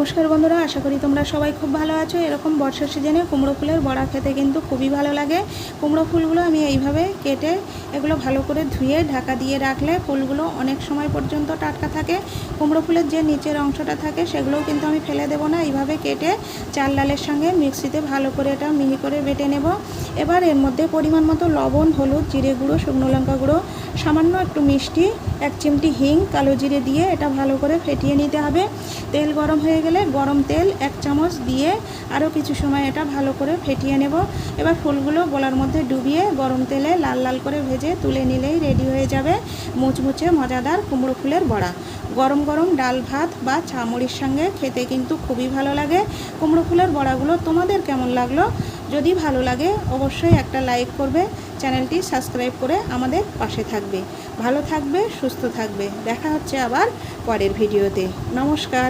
नमस्कार बंधुरा आशा करी तुम्हारा सबाई खूब भालो आछो। एरकम बर्षार सीजने कुमड़ो फुलेर बड़ा खेते किन्तु खूबई भालो लागे। कुमड़ो फुलगुलो आमी एइभावे केटे एगुलो भालो करे धुए ढाका दिए राखले फुलगुलो अनेक समय पर्यन्त टाटका थाके। कुमड़ो फुलेर जे नीचेर अंशटा थाके सेगुलोও किन्तु आमी फेले देब ना। एइभावे केटे चाल डालेर संगे मिक्सिते भालो करे एटा मिहि करे बेटे नेब। एबार एर मध्य परिमाण मतो लवण, हलुद, जिरे गुঁড়ো, शुकनो लंका गुঁড়ো, सामान्य एकटु मिष्टि, एक चिमटी हिंग, कालो जिरे दिए एटा भालो करे फेटिए निते हबे। तेल गरम हो गेले गरम तेल एक चामच दिए आरो किछु समय एटा भालो करे फेटिए नेब। एबार फुलगुलो गलार मध्य डुबिए गरम तेले लाल लाल करे भेजे तुले निलेई रेडी हये जाबे मुचमुचे मजादार कुमड़ो फुलेर बड़ा। गरम गरम डाल भात बा चामुड़िर संगे खेते किन्तु खूबई भालो लागे। कुमड़ो फुलेर बड़ागुलो तोमादेर केमन लागलो? যদি ভালো লাগে অবশ্যই একটা লাইক করবে, চ্যানেলটি সাবস্ক্রাইব করে আমাদের পাশে থাকবে। ভালো থাকবে, সুস্থ থাকবে। দেখা হচ্ছে আবার পরের ভিডিওতে। নমস্কার।